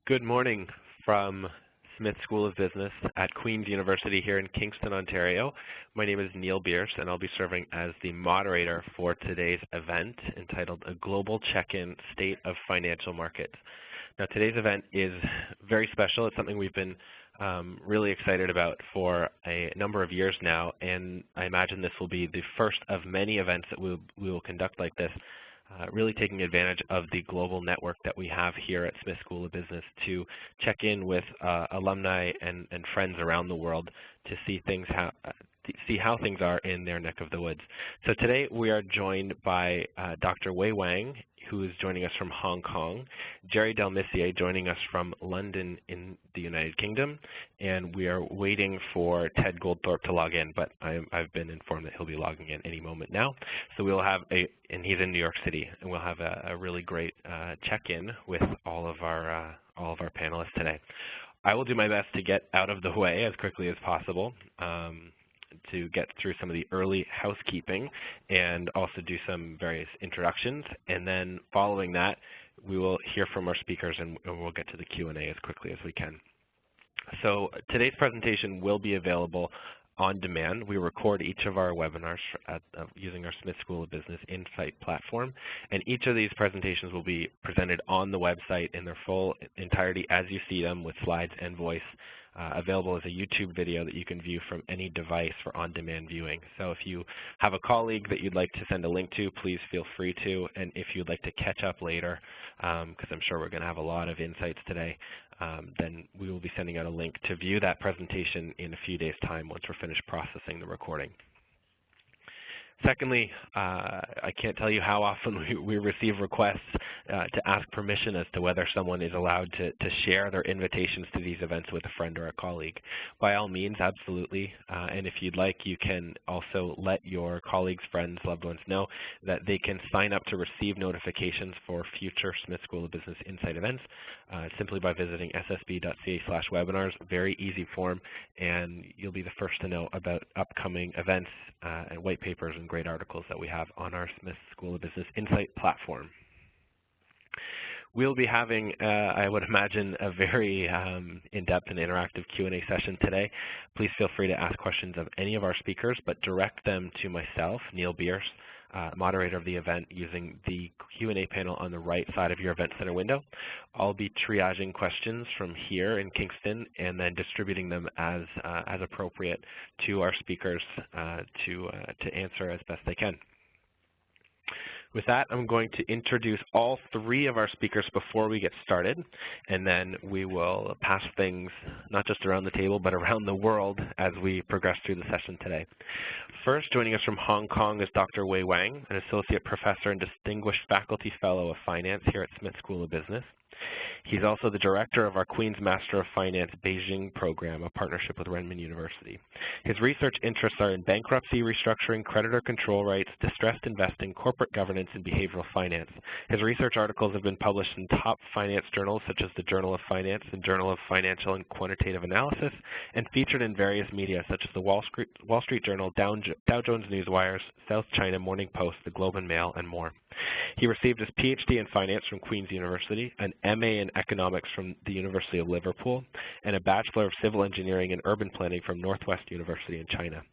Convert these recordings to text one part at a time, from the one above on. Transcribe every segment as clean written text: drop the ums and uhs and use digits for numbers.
Good morning from Smith School of Business at Queen's University here in Kingston, Ontario. My name is Neil Bierce, and I'll be serving as the moderator for today's event entitled A Global Check-In State of Financial Markets. Now, today's event is very special. It's something we've been really excited about for a number of years now, and I imagine this will be the first of many events that we will conduct like this. Really taking advantage of the global network that we have here at Smith School of Business to check in with alumni and friends around the world to see how things are in their neck of the woods. So today we are joined by Dr. Wei Wang, who is joining us from Hong Kong, Jerry Delmessier joining us from London in the United Kingdom, and we are waiting for Ted Goldthorpe to log in, but I've been informed that he'll be logging in any moment now. So we'll have and he's in New York City, and we'll have a really great check-in with all of our panelists today. I will do my best to get out of the way as quickly as possible to get through some of the early housekeeping and also do some various introductions. And then following that, we will hear from our speakers and we'll get to the Q&A as quickly as we can. So today's presentation will be available on demand. We record each of our webinars using our Smith School of Business Insight platform, and each of these presentations will be presented on the website in their full entirety as you see them, with slides and voice, available as a YouTube video that you can view from any device for on-demand viewing. So if you have a colleague that you'd like to send a link to, please feel free to, and if you'd like to catch up later, because I'm sure we're going to have a lot of insights today, then we will be sending out a link to view that presentation in a few days' time once we're finished processing the recording. Secondly, I can't tell you how often we receive requests to ask permission as to whether someone is allowed to share their invitations to these events with a friend or a colleague. By all means, absolutely. And if you'd like, you can also let your colleagues, friends, loved ones know that they can sign up to receive notifications for future Smith School of Business Insight events simply by visiting ssb.ca/webinars. Very easy form, and you'll be the first to know about upcoming events and white papers and great articles that we have on our Smith School of Business Insight platform. We'll be having, I would imagine, a very in-depth and interactive Q&A session today. Please feel free to ask questions of any of our speakers, but direct them to myself, Neil Bierce, moderator of the event, using the Q&A panel on the right side of your Event Center window. I'll be triaging questions from here in Kingston and then distributing them as appropriate to our speakers to answer as best they can. With that, I'm going to introduce all three of our speakers before we get started, and then we will pass things not just around the table, but around the world as we progress through the session today. First, joining us from Hong Kong is Dr. Wei Wang, an Associate Professor and Distinguished Faculty Fellow of Finance here at Smith School of Business. He's also the director of our Queen's Master of Finance Beijing program, a partnership with Renmin University. His research interests are in bankruptcy, restructuring, creditor control rights, distressed investing, corporate governance, and behavioral finance. His research articles have been published in top finance journals such as the Journal of Finance, the Journal of Financial and Quantitative Analysis, and featured in various media such as the Wall Street Journal, Dow Jones Newswires, South China Morning Post, the Globe and Mail, and more. He received his PhD in finance from Queen's University, an MA in economics from the University of Liverpool, and a Bachelor of Civil Engineering and Urban Planning from Northwest University in China.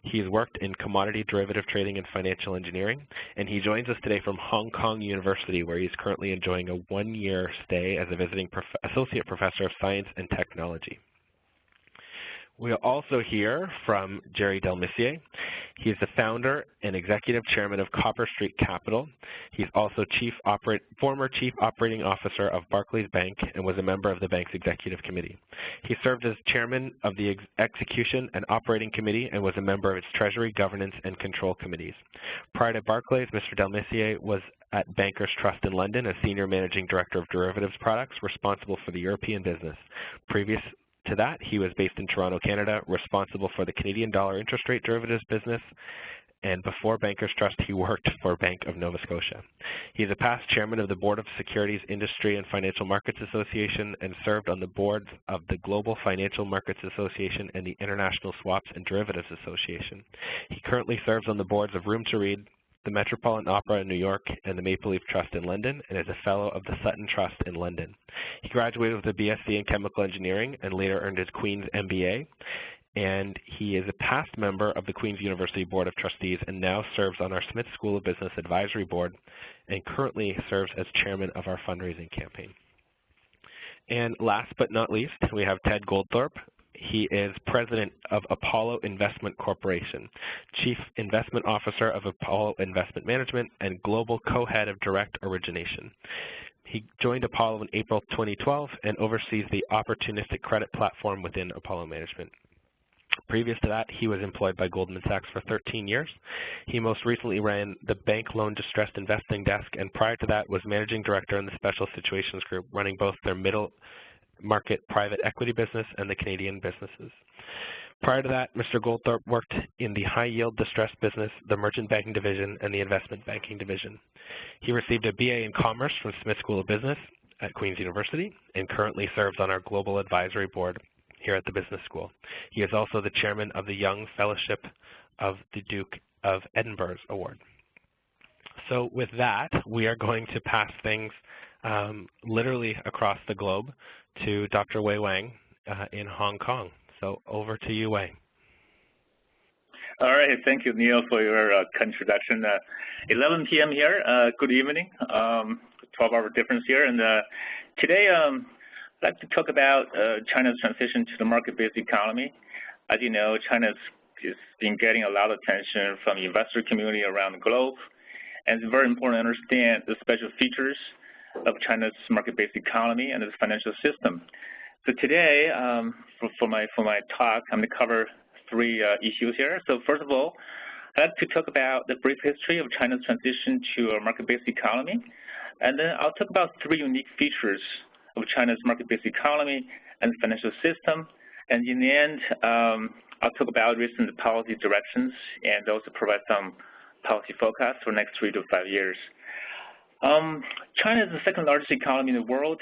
He's worked in commodity derivative trading and financial engineering, and he joins us today from Hong Kong University, where he's currently enjoying a one-year stay as a visiting associate professor of science and technology. We'll also hear from Jerry Delmessier. He's the founder and executive chairman of Copper Street Capital. He's also former chief operating officer of Barclays Bank and was a member of the bank's executive committee. He served as chairman of the execution and operating committee and was a member of its treasury, governance, and control committees. Prior to Barclays, Mr. Delmessier was at Bankers Trust in London as senior managing director of derivatives products, responsible for the European business. Previous to that, he was based in Toronto, Canada, responsible for the Canadian dollar interest rate derivatives business, and before Bankers Trust, he worked for Bank of Nova Scotia. He is a past chairman of the Board of Securities Industry and Financial Markets Association and served on the boards of the Global Financial Markets Association and the International Swaps and Derivatives Association. He currently serves on the boards of Room to Read, the Metropolitan Opera in New York, and the Maple Leaf Trust in London, and is a fellow of the Sutton Trust in London. He graduated with a BSc in Chemical Engineering and later earned his Queen's MBA. And he is a past member of the Queen's University Board of Trustees and now serves on our Smith School of Business Advisory Board and currently serves as chairman of our fundraising campaign. And last but not least, we have Ted Goldthorpe. He is president of Apollo Investment Corporation, chief investment officer of Apollo Investment Management, and global co-head of direct origination. He joined Apollo in April 2012 and oversees the opportunistic credit platform within Apollo Management. Previous to that, he was employed by Goldman Sachs for 13 years. He most recently ran the Bank Loan Distressed Investing Desk, and prior to that was managing director in the Special Situations Group, running both their middle market private equity business and the Canadian businesses. Prior to that, Mr. Goldthorpe worked in the high yield distressed business, the merchant banking division, and the investment banking division. He received a BA in Commerce from Smith School of Business at Queen's University and currently serves on our global advisory board here at the Business School. He is also the chairman of the Young Fellowship of the Duke of Edinburgh's Award. So with that, we are going to pass things literally across the globe to Dr. Wei Wang in Hong Kong. So over to you, Wei. All right, thank you, Neil, for your introduction. 11 p.m. here, good evening, 12-hour difference here. And today, I'd like to talk about China's transition to the market-based economy. As you know, China has been getting a lot of attention from the investor community around the globe, and it's very important to understand the special features of China's market-based economy and its financial system. So today, for my talk, I'm going to cover three issues here. So first of all, I'd like to talk about the brief history of China's transition to a market-based economy, and then I'll talk about three unique features of China's market-based economy and financial system. And in the end, I'll talk about recent policy directions and also provide some policy forecasts for the next 3 to 5 years. China is the second largest economy in the world.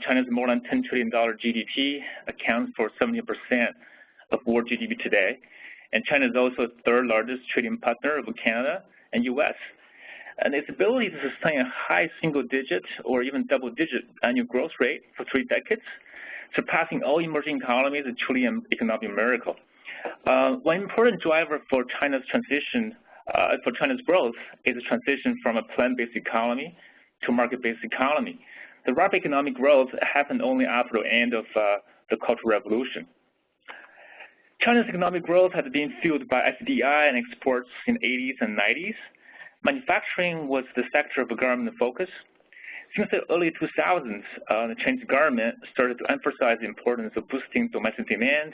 China's more than $10 trillion GDP accounts for 70% of world GDP today. And China is also the third largest trading partner of Canada and US. And its ability to sustain a high single-digit or even double-digit annual growth rate for 3 decades, surpassing all emerging economies, is truly an economic miracle. One important driver for China's transition, for China's growth, is the transition from a plant-based economy to a market-based economy. The rapid economic growth happened only after the end of the Cultural Revolution. China's economic growth has been fueled by FDI and exports in the 80s and 90s. Manufacturing was the sector of government focus. Since the early 2000s, the Chinese government started to emphasize the importance of boosting domestic demand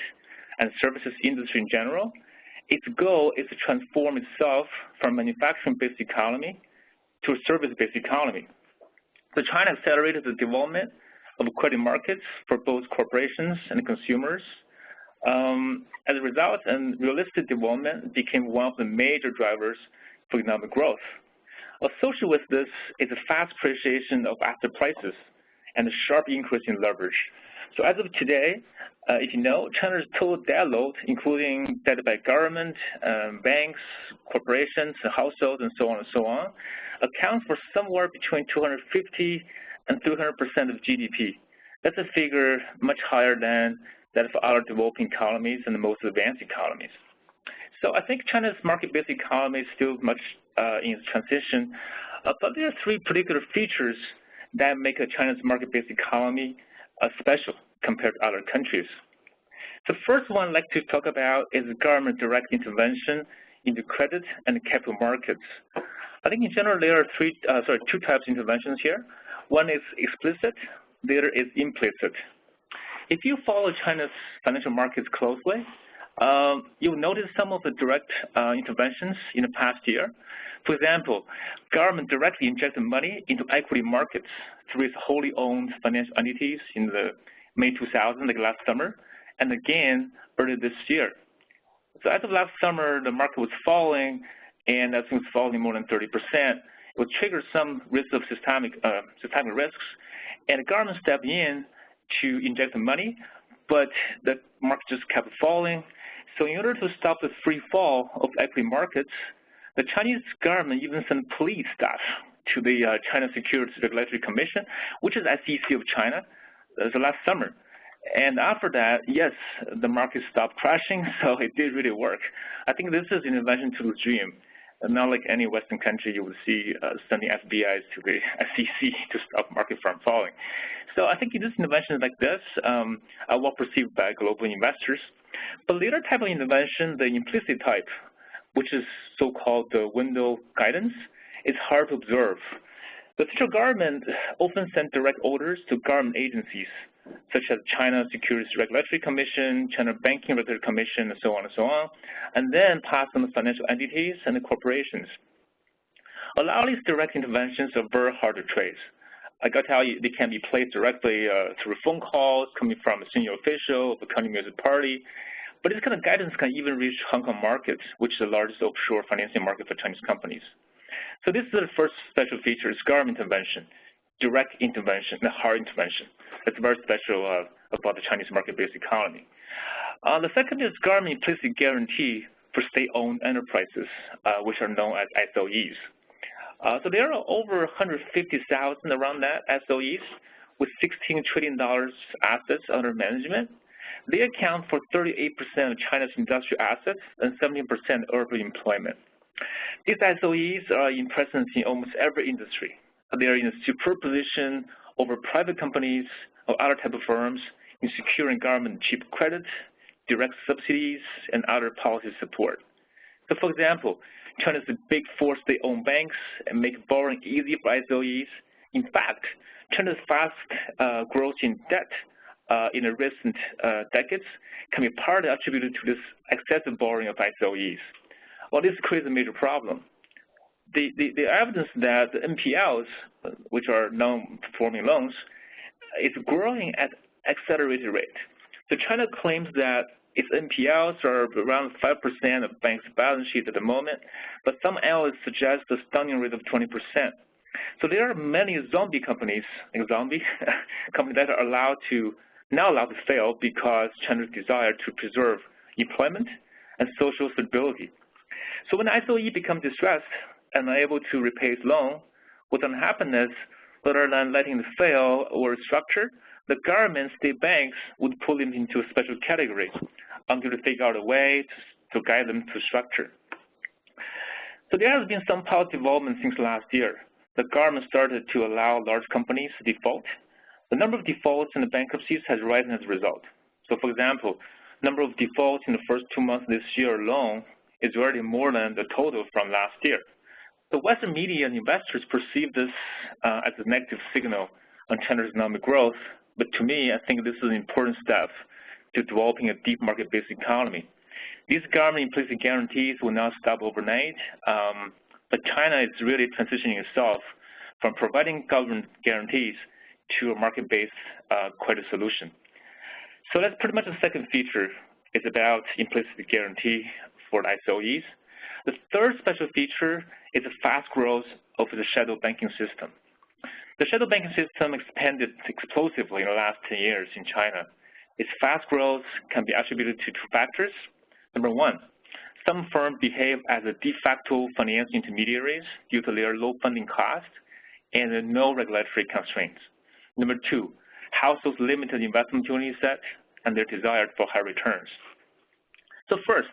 and services industry in general. Its goal is to transform itself from a manufacturing-based economy to a service-based economy. So China accelerated the development of credit markets for both corporations and consumers. As a result, and real estate development became one of the major drivers for economic growth. Associated with this is a fast appreciation of asset prices and a sharp increase in leverage. So as of today, if you know, China's total debt load, including debt by government, banks, corporations, households, and so on, accounts for somewhere between 250 and 300% of GDP. That's a figure much higher than that of other developing economies and the most advanced economies. So I think China's market-based economy is still much in its transition, but there are three particular features that make China's market-based economy special compared to other countries. The first one I'd like to talk about is government direct intervention into credit and capital markets. I think in general there are two types of interventions here. One is explicit, the other is implicit. If you follow China's financial markets closely, you'll notice some of the direct interventions in the past year. For example, government directly injected money into equity markets through its wholly owned financial entities in the May 2000, like last summer, and again earlier this year. So as of last summer, the market was falling, and as it was falling more than 30%, it would trigger some risk of systemic risks, and the government stepped in to inject the money, but the market just kept falling. So in order to stop the free fall of equity markets, The Chinese government even sent police staff to the China Securities Regulatory Commission, which is SEC of China, the last summer. And after that, yes, the market stopped crashing, so it did really work. I think this is an intervention to the dream. Not like any Western country you would see sending FBIs to the SEC to stop market from falling. So I think this intervention like this are well perceived by global investors. But the other type of intervention, the implicit type, which is so-called the window guidance, is hard to observe. The central government often sends direct orders to government agencies, such as China Securities Regulatory Commission, China Banking Regulatory Commission, and so on, and then pass on to financial entities and the corporations. A lot of these direct interventions are very hard to trace. I got to tell you, they can be placed directly through phone calls coming from a senior official of the Communist Party, but this kind of guidance can even reach Hong Kong market, which is the largest offshore financing market for Chinese companies. So this is the first special feature, is government intervention, direct intervention, the hard intervention. That's very special about the Chinese market-based economy. The second is government implicit guarantee for state-owned enterprises, which are known as SOEs. So there are over 150,000 around that SOEs with $16 trillion assets under management. They account for 38% of China's industrial assets and 17% urban employment. These SOEs are in presence in almost every industry. They are in a superb position over private companies or other type of firms in securing government cheap credit, direct subsidies, and other policy support. So for example, China's big four state-owned banks and make borrowing easy for SOEs. In fact, China's fast growth in debt in the recent decades can be partly attributed to this excessive borrowing of SOEs. Well, this creates a major problem. The evidence that the NPLs, which are non-performing loans, is growing at accelerated rate. So China claims that its NPLs are around 5% of banks' balance sheet at the moment, but some analysts suggest a stunning rate of 20%. So there are many zombie companies, like zombie companies that are now allowed to fail because China's desire to preserve employment and social stability. So when SOE becomes distressed and unable to repay its loan, what will happen is, rather than letting it fail or restructure, the government, state banks would pull them into a special category until they figure out a way to guide them to structure. So there has been some positive development since last year. The government started to allow large companies to default. The number of defaults and the bankruptcies has risen as a result. So for example, number of defaults in the first 2 months of this year alone is already more than the total from last year. The Western media and investors perceive this as a negative signal on China's economic growth, but to me, I think this is an important step to developing a deep market-based economy. These government implicit guarantees will not stop overnight, but China is really transitioning itself from providing government guarantees to a market-based credit solution. So that's pretty much the second feature. It's about implicit guarantee for the SOEs. The third special feature is the fast growth of the shadow banking system. The shadow banking system expanded explosively in the last 10 years in China. Its fast growth can be attributed to two factors. Number one, some firms behave as a de facto financial intermediaries due to their low funding cost and no regulatory constraints. Number two, households' limited investment opportunity set and their desire for high returns. So first,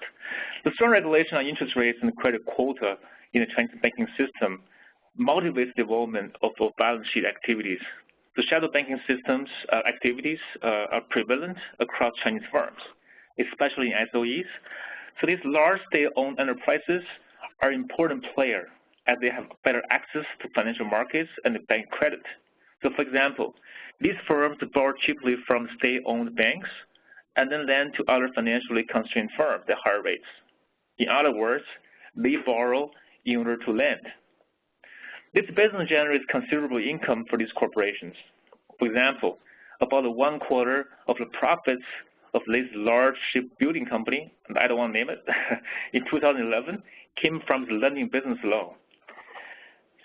the strong regulation on interest rates and credit quota in the Chinese banking system motivates development of balance sheet activities. The shadow banking systems activities are prevalent across Chinese firms, especially in SOEs. So these large state-owned enterprises are important players as they have better access to financial markets and bank credit. So for example, these firms borrow cheaply from state-owned banks and then lend to other financially constrained firms at higher rates. In other words, they borrow in order to lend. This business generates considerable income for these corporations. For example, about 1/4 of the profits of this large shipbuilding company, and I don't want to name it, in 2011 came from the lending business alone.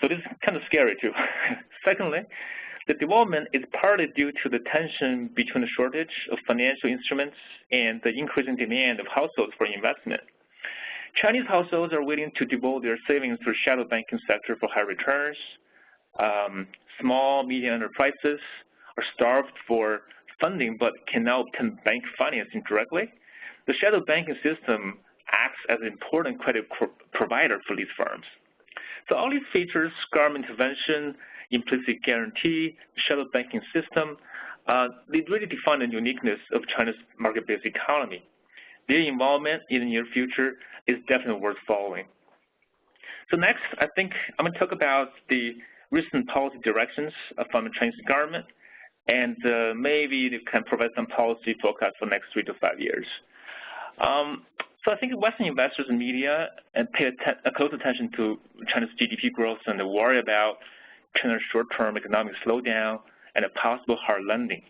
So this is kind of scary too. Secondly, the development is partly due to the tension between the shortage of financial instruments and the increasing demand of households for investment. Chinese households are willing to devote their savings to the shadow banking sector for high returns. Small, medium enterprises are starved for funding but can now obtain bank financing directly. The shadow banking system acts as an important credit provider for these firms. So all these features, government intervention, implicit guarantee, shadow banking system, they really define the uniqueness of China's market-based economy. Their involvement in the near future is definitely worth following. So next, I think I'm going to talk about the recent policy directions from the Chinese government, and maybe they can provide some policy forecast for the next 3 to 5 years. So I think Western investors and media pay close attention to China's GDP growth and they worry about China's short-term economic slowdown and a possible hard landing.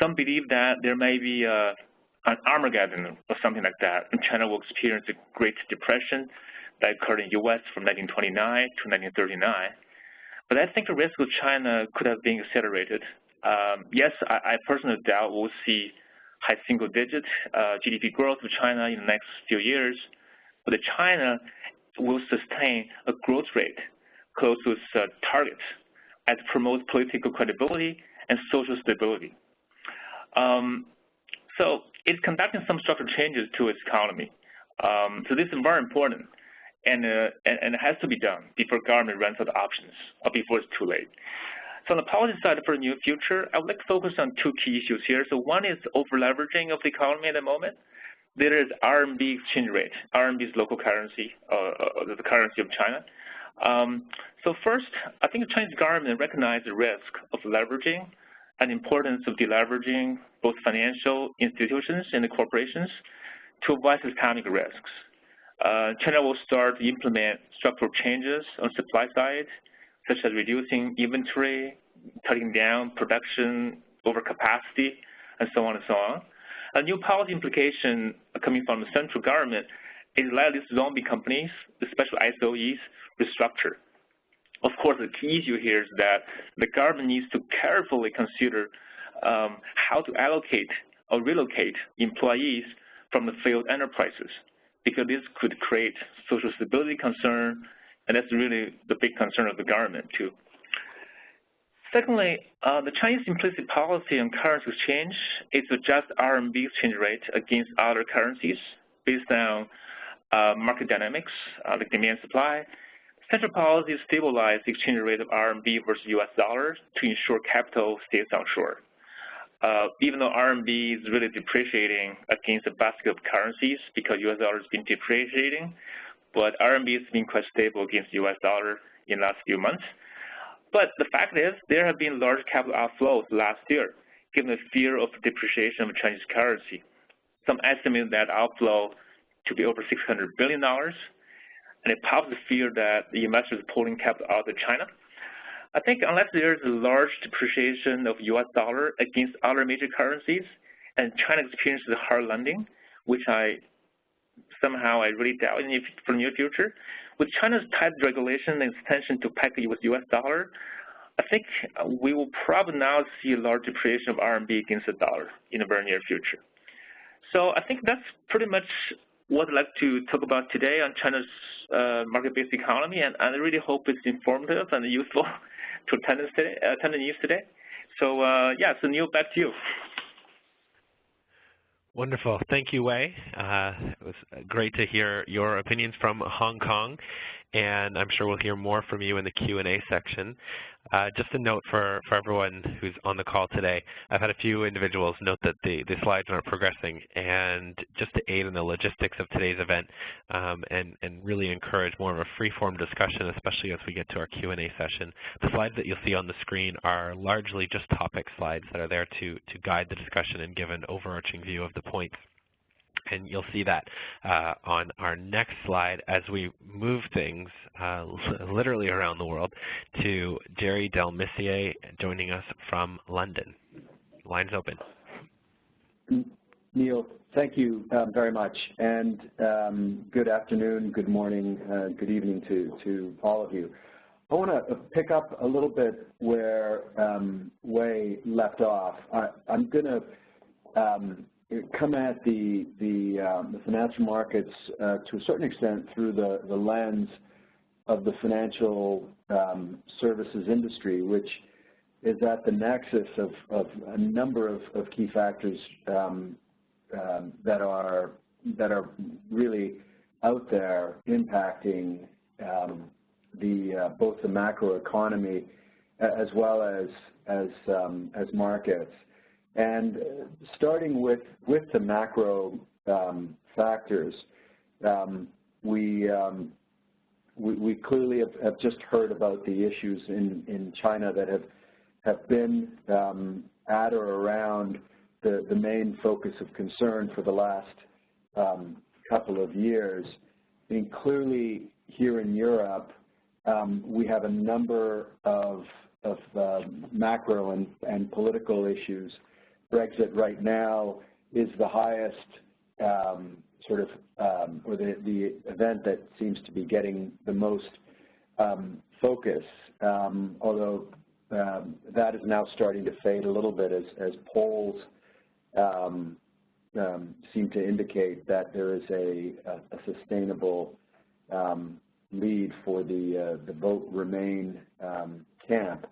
Some believe that there may be an Armageddon or something like that, and China will experience a Great Depression that occurred in the U.S. from 1929 to 1939. But I think the risk of China could have been accelerated. Yes, I personally doubt we'll see high single-digit GDP growth of China in the next few years, but China will sustain a growth rate close to its targets as it promotes political credibility and social stability. So it's conducting some structural changes to its economy. So this is very important, and it has to be done before government runs out of options or before it's too late. So on the policy side for the near future, I would like to focus on 2 key issues here. So one is over-leveraging of the economy at the moment. There is RMB exchange rate. RMB is local currency, the currency of China. So first, I think the Chinese government recognizes the risk of leveraging and importance of deleveraging both financial institutions and the corporations to avoid systemic risks. China will start to implement structural changes on the supply side, such as reducing inventory, cutting down production overcapacity, and so on and so on. A new policy implication coming from the central government is let these zombie companies, especially ISOEs, restructure. Of course, the key issue here is that the government needs to carefully consider how to allocate or relocate employees from the failed enterprises, because this could create social stability concern, and that's really the big concern of the government too. Secondly, the Chinese implicit policy on currency exchange is to adjust RMB exchange rate against other currencies based on market dynamics, like demand supply. Central policy stabilize the exchange rate of RMB versus US dollar to ensure capital stays onshore. Even though RMB is really depreciating against a basket of currencies because US dollar has been depreciating, but RMB has been quite stable against US dollar in the last few months. But the fact is, there have been large capital outflows last year, given the fear of depreciation of Chinese currency. Some estimate that outflow to be over $600 billion, and it pops the fear that the investors are pulling capital out of China. I think unless there is a large depreciation of US dollar against other major currencies, and China experiences a hard landing, which I really doubt for the near future. With China's tight regulation and its intention to peg the US dollar, I think we will probably now see a large depreciation of RMB against the dollar in the very near future. So I think that's pretty much what I'd like to talk about today on China's market-based economy, and I really hope it's informative and useful to attendees today. So yeah, so Neil, back to you. Wonderful. Thank you, Wei. It was great to hear your opinions from Hong Kong, and I'm sure we'll hear more from you in the Q&A section. Just a note for everyone who's on the call today, I've had a few individuals note that the slides aren't progressing, and just to aid in the logistics of today's event and really encourage more of a free-form discussion, especially as we get to our Q&A session, the slides that you'll see on the screen are largely just topic slides that are there to guide the discussion and give an overarching view of the points. And you'll see that on our next slide as we move things literally around the world to Jerry Delmessier joining us from London. Line's open. Neil, thank you very much. And good afternoon, good morning, good evening to all of you. I want to pick up a little bit where Wei left off. I'm going to come at the financial markets to a certain extent through the lens of the financial services industry, which is at the nexus of a number of key factors that are really out there impacting both the macroeconomy as well as markets. And starting with the macro factors, we clearly have just heard about the issues in China that have been at or around the main focus of concern for the last couple of years. And clearly here in Europe, we have a number of macro and political issues. Brexit right now is the highest or the event that seems to be getting the most focus, although that is now starting to fade a little bit as polls seem to indicate that there is a sustainable lead for the Vote Remain camp.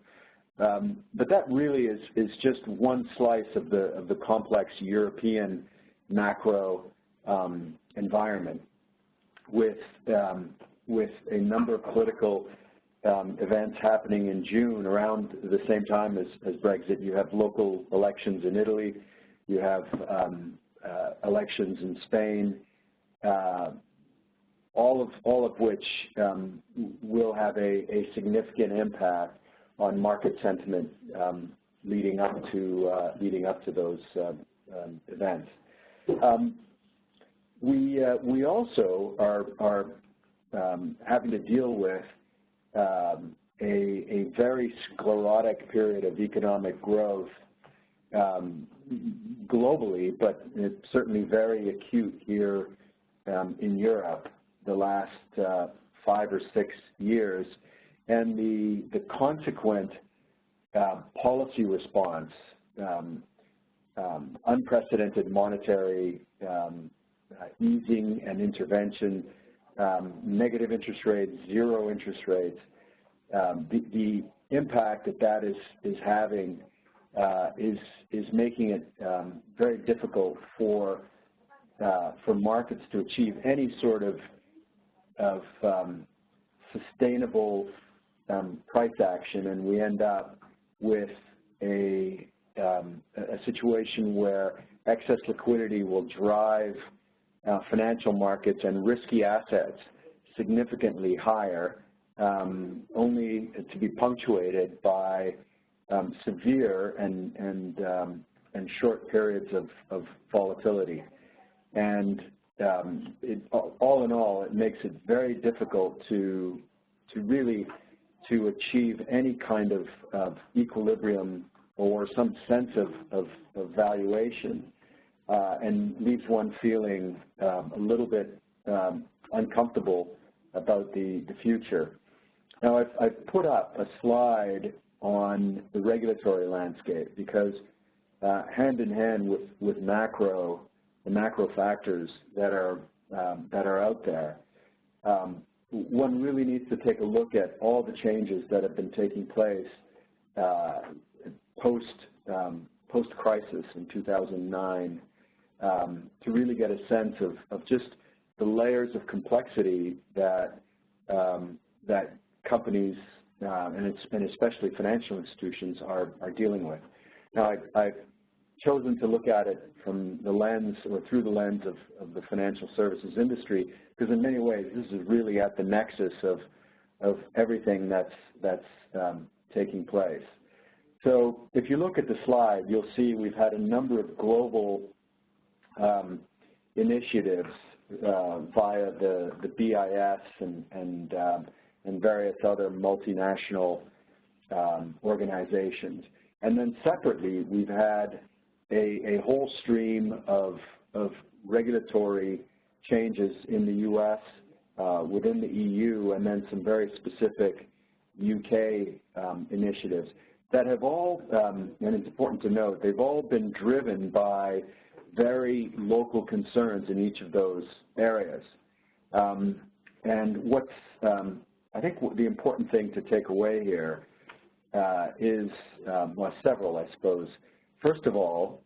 But that really is just one slice of the complex European macro environment with a number of political events happening in June around the same time as Brexit. You have local elections in Italy. You have elections in Spain, all of which will have a significant impact on market sentiment leading up to those events. We also are having to deal with a very sclerotic period of economic growth globally, but it's certainly very acute here in Europe the last 5 or 6 years, and the consequent policy response, unprecedented monetary easing and intervention, negative interest rates, zero interest rates, the impact that is having is making it very difficult for markets to achieve any sort of sustainable price action, and we end up with a situation where excess liquidity will drive financial markets and risky assets significantly higher, only to be punctuated by severe and short periods of volatility. And all in all, it makes it very difficult to really achieve any kind of equilibrium or some sense of valuation, and leaves one feeling a little bit uncomfortable about the future. Now, I've put up a slide on the regulatory landscape because hand in hand with the macro factors that are out there, one really needs to take a look at all the changes that have been taking place post-crisis in 2009 to really get a sense of just the layers of complexity that companies and especially financial institutions are dealing with. Now, I've chosen to look at it from the lens or through the lens of the financial services industry, because in many ways this is really at the nexus of everything that's taking place. So if you look at the slide, you'll see we've had a number of global initiatives via the BIS and various other multinational organizations. And then separately, we've had a whole stream of regulatory changes in the U.S., within the EU, and then some very specific UK initiatives that have all, and it's important to note, they've all been driven by very local concerns in each of those areas. And what's, I think the important thing to take away here is, well, several, I suppose. First of all,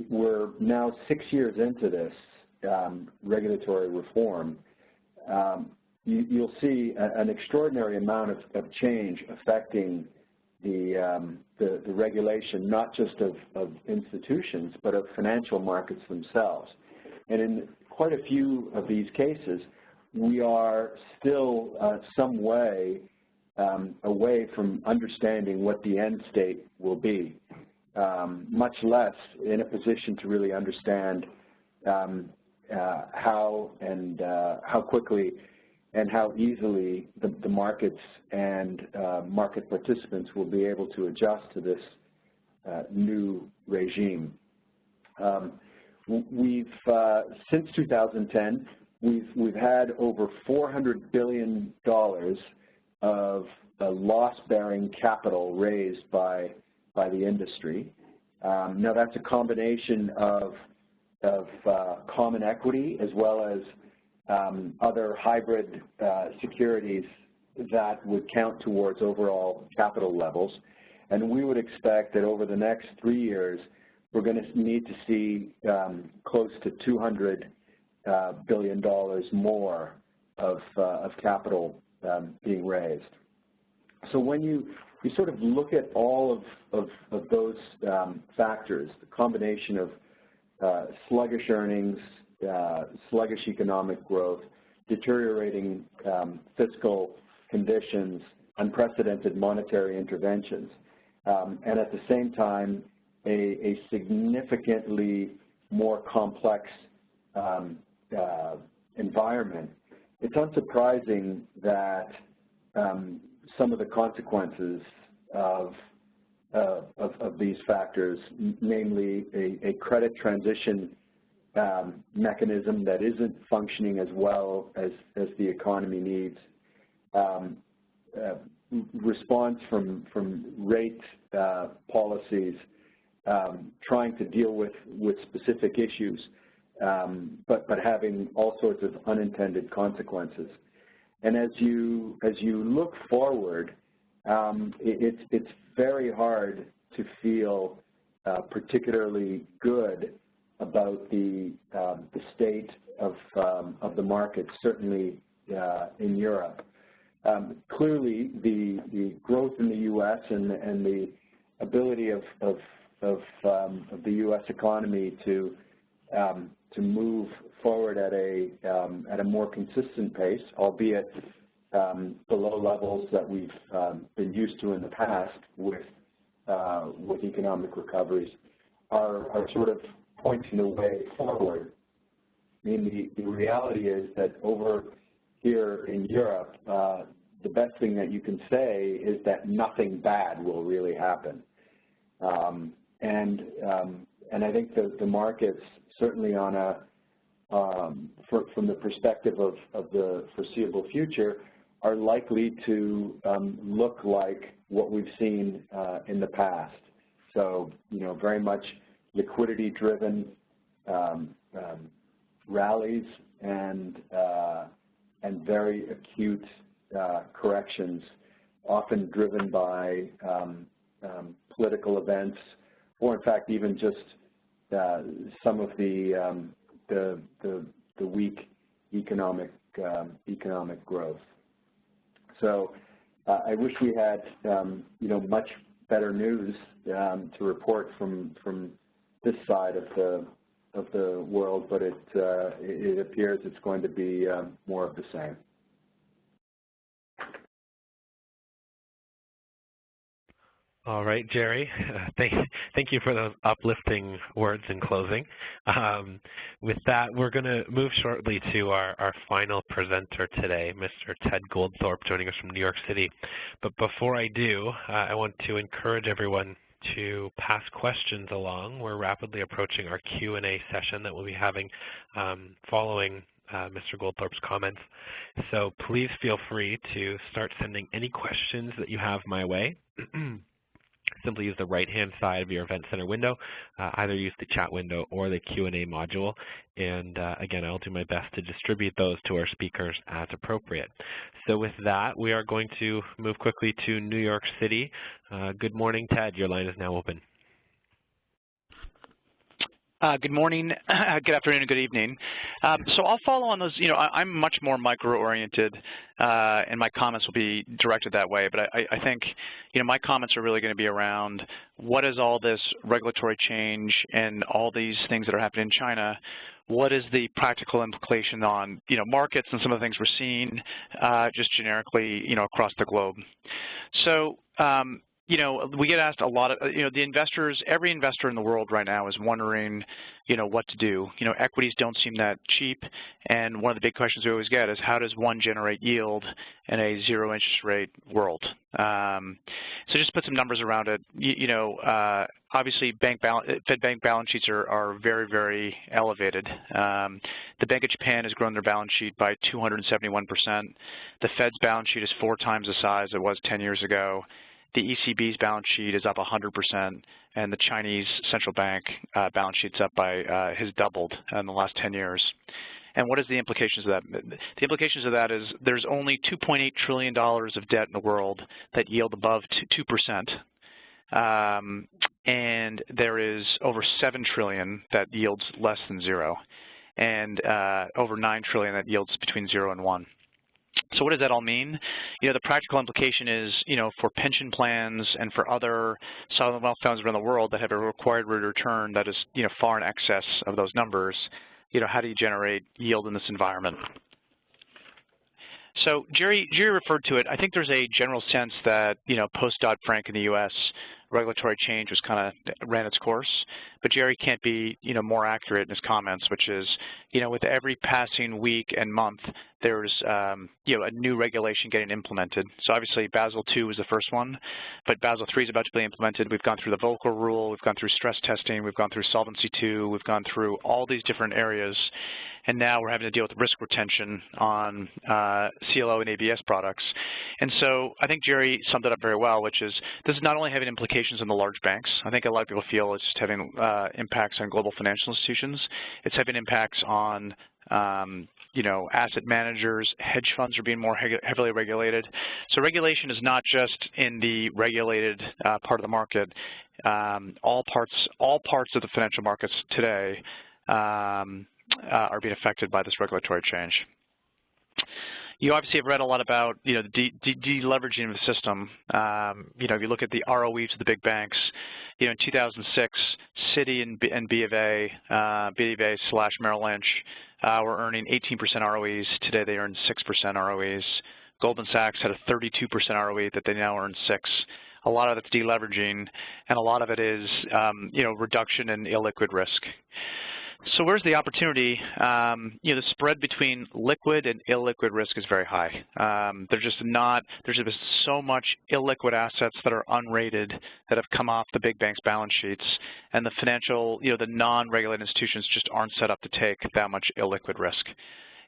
we're now 6 years into this regulatory reform. You'll see an extraordinary amount of change affecting the regulation, not just of institutions, but of financial markets themselves. And in quite a few of these cases, we are still some way away from understanding what the end state will be, much less in a position to really understand how quickly and how easily the markets and market participants will be able to adjust to this new regime. Since 2010, we've had over $400 billion of loss-bearing capital raised by the industry. Now that's a combination of common equity as well as other hybrid securities that would count towards overall capital levels. And we would expect that over the next 3 years, we're going to need to see close to $200 billion more of capital being raised. So when you sort of look at all of those factors, the combination of sluggish earnings, sluggish economic growth, deteriorating fiscal conditions, unprecedented monetary interventions, and at the same time, a significantly more complex environment, it's unsurprising that some of the consequences of these factors, namely a credit transition mechanism that isn't functioning as well as the economy needs, response from rate policies, trying to deal with specific issues, but having all sorts of unintended consequences. And as you look forward, it's very hard to feel particularly good about the state of the market, certainly in Europe. Clearly, the growth in the U.S. and the ability of the U.S. economy to move forward at a more consistent pace, albeit below levels that we've been used to in the past with economic recoveries, are sort of pointing the way forward. I mean, the reality is that over here in Europe, the best thing that you can say is that nothing bad will really happen. And I think the markets, certainly on from the perspective of the foreseeable future, are likely to look like what we've seen in the past. So, very much liquidity-driven rallies and very acute corrections, often driven by political events, or in fact even just some of the weak economic growth. So I wish we had much better news to report from this side of the world, but it appears it's going to be more of the same. All right, Jerry, thank you for those uplifting words in closing. With that, we're going to move shortly to our final presenter today, Mr. Ted Goldthorpe, joining us from New York City. But before I do, I want to encourage everyone to pass questions along. We're rapidly approaching our Q&A session that we'll be having following Mr. Goldthorpe's comments. So please feel free to start sending any questions that you have my way. simply use the right-hand side of your Event Center window. Either use the chat window or the Q&A module. And again, I'll do my best to distribute those to our speakers as appropriate. So with that, we are going to move quickly to New York City. Good morning, Ted. Your line is now open. Good morning, good afternoon, and good evening. So I'll follow on those. I'm much more micro-oriented, and my comments will be directed that way. But I think, my comments are really going to be around what is all this regulatory change and all these things that are happening in China. What is the practical implication on, markets and some of the things we're seeing just generically, across the globe. So, we get asked a lot of, the investors, every investor in the world right now is wondering, what to do. Equities don't seem that cheap, and one of the big questions we always get is how does one generate yield in a zero interest rate world? So just put some numbers around it. Obviously, Fed bank balance sheets are very, very elevated. The Bank of Japan has grown their balance sheet by 271%. The Fed's balance sheet is 4 times the size it was 10 years ago. The ECB's balance sheet is up 100%, and the Chinese central bank balance sheet's up by has doubled in the last 10 years. And what is the implications of that? The implications of that is there's only $2.8 trillion of debt in the world that yield above 2%, and there is over $7 trillion that yields less than 0, and over $9 trillion that yields between 0 and 1. So what does that all mean? The practical implication is, for pension plans and for other sovereign wealth funds around the world that have a required rate of return that is, far in excess of those numbers, how do you generate yield in this environment? So Jerry referred to it. I think there's a general sense that, post-Dodd-Frank in the U.S., regulatory change was kind of ran its course, but Jerry can't be, more accurate in his comments, which is, with every passing week and month, there's, a new regulation getting implemented. So obviously, Basel II was the first one, but Basel III is about to be implemented. We've gone through the Volcker Rule, we've gone through stress testing, we've gone through Solvency II, we've gone through all these different areas, and now we're having to deal with risk retention on CLO and ABS products. And so I think Jerry summed it up very well, which is this is not only having implications on the large banks. I think a lot of people feel it's just having impacts on global financial institutions. It's having impacts on asset managers. Hedge funds are being more heavily regulated. So regulation is not just in the regulated part of the market. All parts of the financial markets today are being affected by this regulatory change. You obviously have read a lot about, the deleveraging of the system. If you look at the ROEs of the big banks, in 2006, Citi and B of A / Merrill Lynch were earning 18% ROEs. Today they earn 6% ROEs. Goldman Sachs had a 32% ROE that they now earn 6%. A lot of it's deleveraging, and a lot of it is, reduction in illiquid risk. So where's the opportunity? The spread between liquid and illiquid risk is very high. There's just so much illiquid assets that are unrated that have come off the big banks' balance sheets, and the financial, the non-regulated institutions just aren't set up to take that much illiquid risk.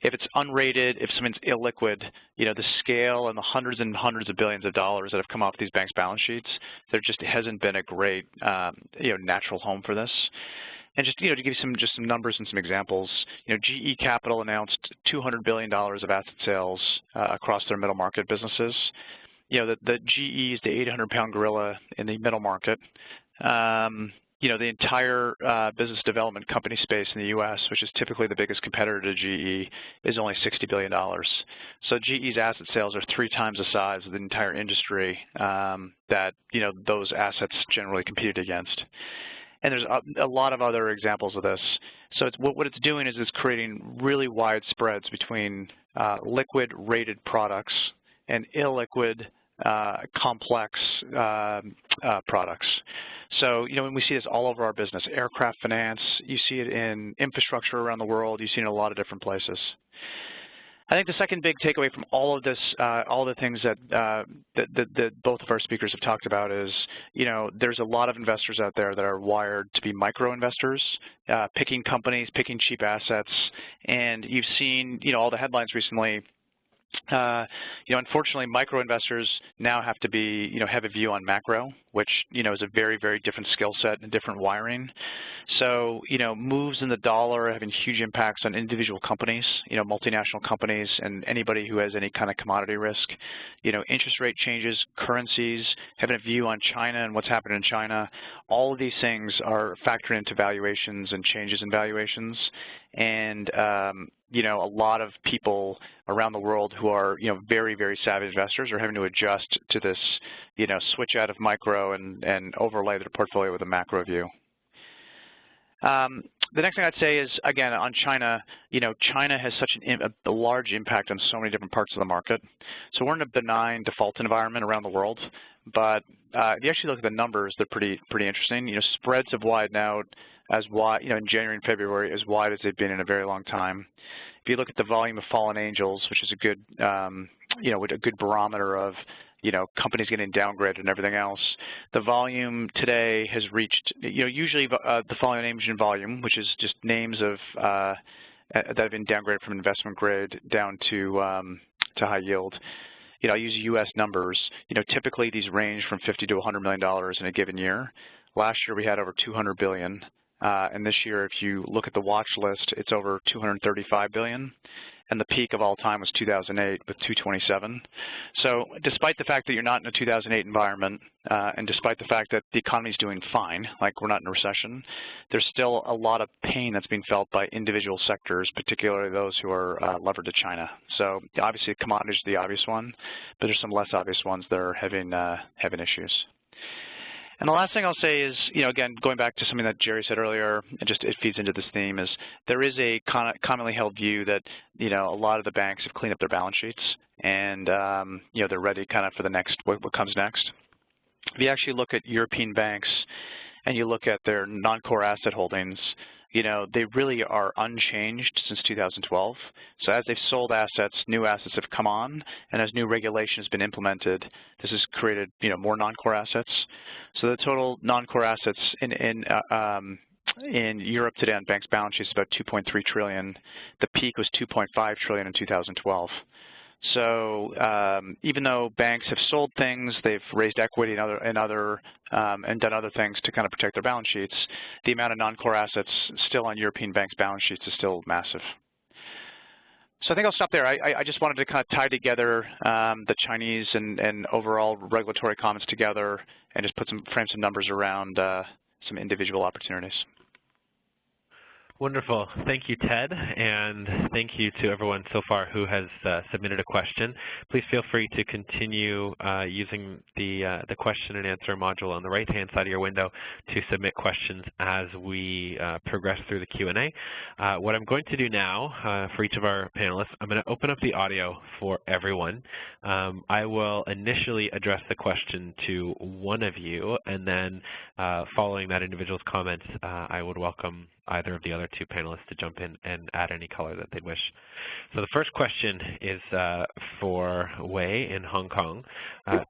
If it's unrated, if something's illiquid, the scale and the hundreds and hundreds of billions of dollars that have come off these banks' balance sheets, there just hasn't been a great, natural home for this. And just, to give you some numbers and some examples, GE Capital announced $200 billion of asset sales across their middle market businesses. The GE is the 800-pound gorilla in the middle market. The entire business development company space in the U.S., which is typically the biggest competitor to GE, is only $60 billion. So GE's asset sales are 3 times the size of the entire industry that, those assets generally competed against. And there's a lot of other examples of this. So what it's doing is it's creating really wide spreads between liquid rated products and illiquid complex products. So, when we see this all over our business, aircraft finance, you see it in infrastructure around the world, you see it in a lot of different places. I think the second big takeaway from all of this, all the things that both of our speakers have talked about is, there's a lot of investors out there that are wired to be micro investors, picking companies, picking cheap assets, and you've seen, all the headlines recently Unfortunately, micro investors now have to be, have a view on macro, which, is a very, very different skill set and different wiring. So, moves in the dollar are having huge impacts on individual companies, multinational companies, and anybody who has any kind of commodity risk. Interest rate changes, currencies, having a view on China and what's happening in China. All of these things are factored into valuations and changes in valuations. And, a lot of people around the world who are, very, very savvy investors are having to adjust to this, switch out of micro and overlay their portfolio with a macro view. The next thing I'd say is, again, on China, China has such a large impact on so many different parts of the market. So we're in a benign default environment around the world, but if you actually look at the numbers, they're pretty interesting. Spreads have widened out as wide, in January and February, as wide as they've been in a very long time. If you look at the volume of fallen angels, which is a good, a good barometer of, companies getting downgraded and everything else, the volume today has reached, usually the fallen angel volume, which is just names of that have been downgraded from investment grade down to high yield. I use U.S. numbers. Typically these range from $50 to $100 million in a given year. Last year we had over $200 billion. And this year, if you look at the watch list, it's over $235 billion. And the peak of all time was 2008 with 227. So despite the fact that you're not in a 2008 environment, and despite the fact that the economy is doing fine, like we're not in a recession, there's still a lot of pain that's being felt by individual sectors, particularly those who are levered to China. So obviously commodities are the obvious one, but there's some less obvious ones that are having issues. And the last thing I'll say is, again, going back to something that Jerry said earlier, and just it feeds into this theme, is there is a commonly held view that, a lot of the banks have cleaned up their balance sheets and, they're ready kind of for the next, what comes next. If you actually look at European banks and you look at their non-core asset holdings, they really are unchanged since 2012. So as they've sold assets, new assets have come on, and as new regulation has been implemented, this has created, more non-core assets. So the total non-core assets in Europe today on banks' balance sheets is about 2.3 trillion. The peak was 2.5 trillion in 2012. So even though banks have sold things, they've raised equity and done other things to kind of protect their balance sheets, the amount of non-core assets still on European banks' balance sheets is still massive. So I think I'll stop there. I just wanted to kind of tie together the Chinese and overall regulatory comments together and just frame some numbers around some individual opportunities. Wonderful. Thank you, Ted, and thank you to everyone so far who has submitted a question. Please feel free to continue using the question and answer module on the right-hand side of your window to submit questions as we progress through the Q&A. What I'm going to do now for each of our panelists, I'm going to open up the audio for everyone. I will initially address the question to one of you, and then following that individual's comments, I would welcome either of the other two panelists to jump in and add any color that they'd wish. So the first question is for Wei in Hong Kong.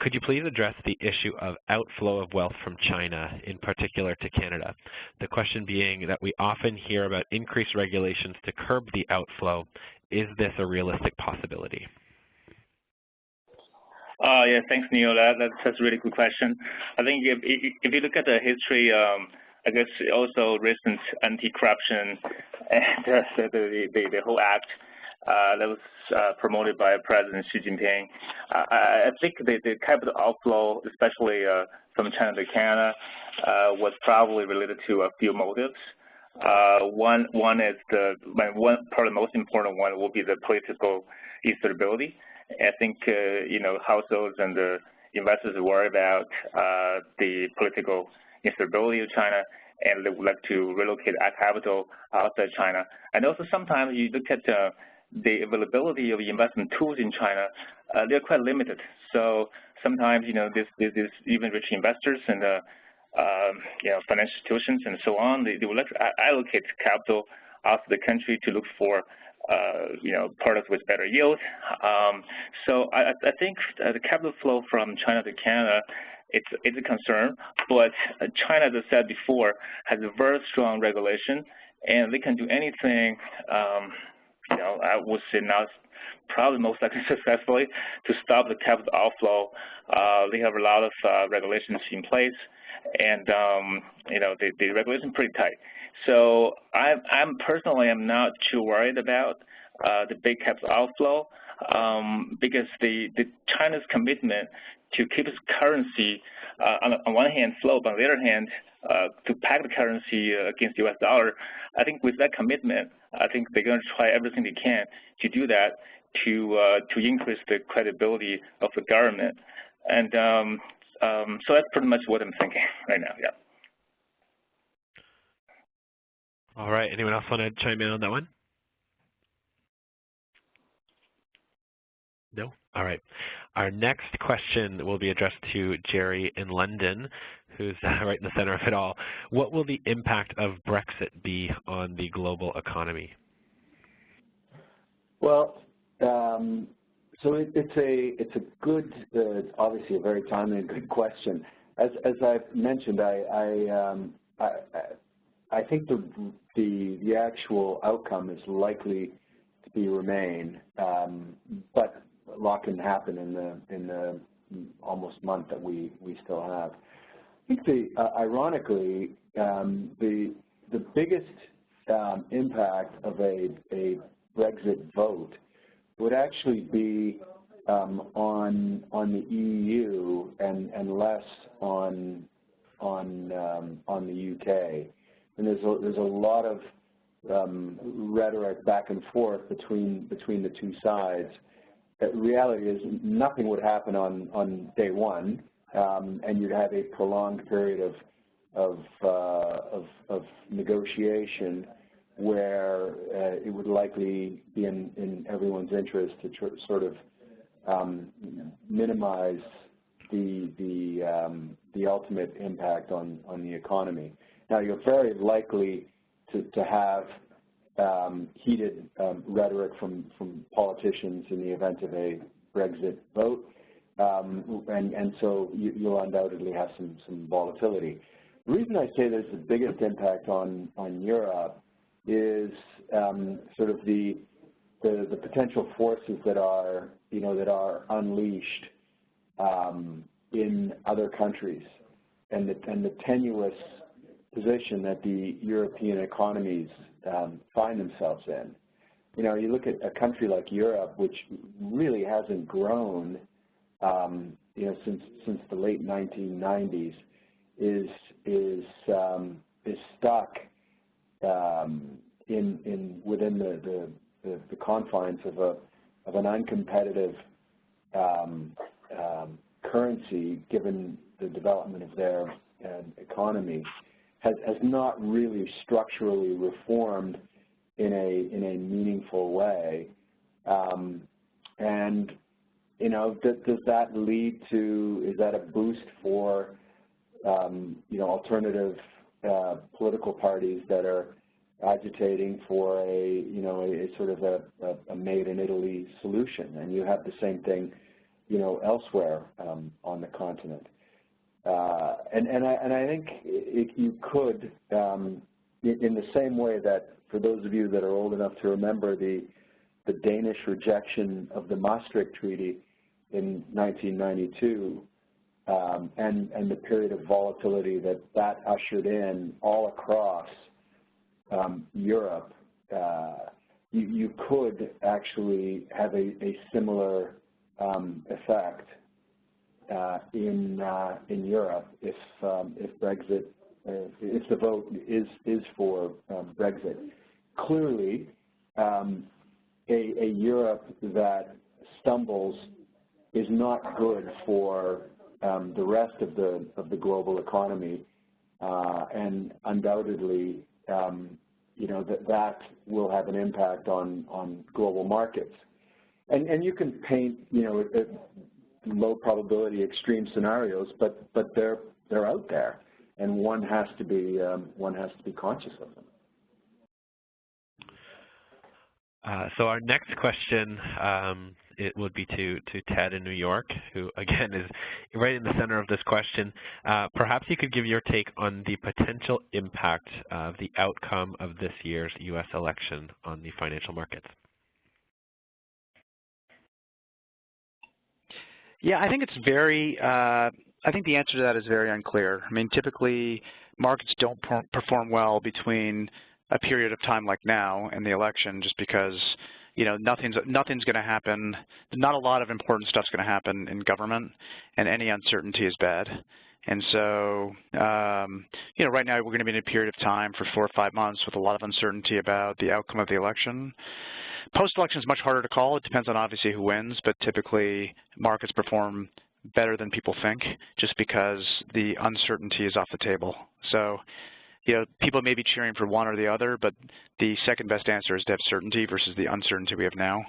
Could you please address the issue of outflow of wealth from China, in particular to Canada? The question being that we often hear about increased regulations to curb the outflow. Is this a realistic possibility? Yeah, thanks, Neil. That's a really good question. I think if you look at the history, I guess also recent anti-corruption and the whole act that was promoted by President Xi Jinping. I think the capital outflow, especially from China to Canada, was probably related to a few motives. One is one probably the most important one will be the political instability. I think households and the investors worry about the political instability of China, and they would like to relocate capital outside China. And also sometimes you look at the availability of investment tools in China, they're quite limited. So sometimes, these even rich investors and financial institutions and so on, they would like to allocate capital out of the country to look for products with better yield. So I think the capital flow from China to Canada, it's a concern, but China, as I said before, has a very strong regulation, and they can do anything, I would say probably most likely successfully, to stop the capital outflow. They have a lot of regulations in place, and the regulation is pretty tight. So I'm personally am not too worried about the big capital outflow because the China's commitment to keep its currency on one hand flow, but on the other hand to peg the currency against the U.S. dollar. I think with that commitment, I think they're going to try everything they can to do that to increase the credibility of the government. And so that's pretty much what I'm thinking right now. Yeah. All right. Anyone else want to chime in on that one? No? All right. Our next question will be addressed to Jerry in London, who's right in the center of it all. What will the impact of Brexit be on the global economy? Well, so it's a good, obviously a very timely and good question. As I've mentioned, I think the actual outcome is likely to be remain, but a lot can happen in the almost month that we still have. I think ironically the biggest impact of a Brexit vote would actually be on the EU and less on the UK. And there's a lot of rhetoric back and forth between the two sides. The reality is nothing would happen on day one, and you'd have a prolonged period of negotiation where it would likely be in everyone's interest to sort of minimize the ultimate impact on the economy. Now, you're very likely to have heated rhetoric from politicians in the event of a Brexit vote, and so you'll undoubtedly have some volatility. The reason I say there's the biggest impact on Europe is sort of the potential forces that are unleashed in other countries, and the tenuous position that the European economies find themselves in. You look at a country like Europe, which really hasn't grown, since the late 1990s, is stuck within the confines of an uncompetitive currency, given the development of their economy, has not really structurally reformed in a meaningful way, and does that lead to, is that a boost for alternative political parties that are agitating for a sort of a made in Italy solution? And you have the same thing elsewhere on the continent. And I think you could, in the same way that, for those of you that are old enough to remember the Danish rejection of the Maastricht Treaty in 1992, and the period of volatility that ushered in all across Europe, you could actually have a similar effect in Europe if Brexit, if the vote is for Brexit. Clearly, a Europe that stumbles is not good for the rest of the global economy, and undoubtedly, that will have an impact on global markets. And you can paint, low probability extreme scenarios, but they're out there, and one has to be conscious of them. So our next question, it would be to Ted in New York, who again is right in the center of this question. Perhaps you could give your take on the potential impact of the outcome of this year's U.S. election on the financial markets. Yeah, I think it's very, I think the answer to that is very unclear. I mean, typically markets don't perform well between a period of time like now and the election, just because, you know, nothing's going to happen. Not a lot of important stuff's going to happen in government, and any uncertainty is bad. And so, you know, right now we're going to be in a period of time for 4 or 5 months with a lot of uncertainty about the outcome of the election. Post-election is much harder to call. It depends on obviously who wins, but typically markets perform better than people think just because the uncertainty is off the table. So, you know, people may be cheering for one or the other, but the second best answer is to have certainty versus the uncertainty we have now.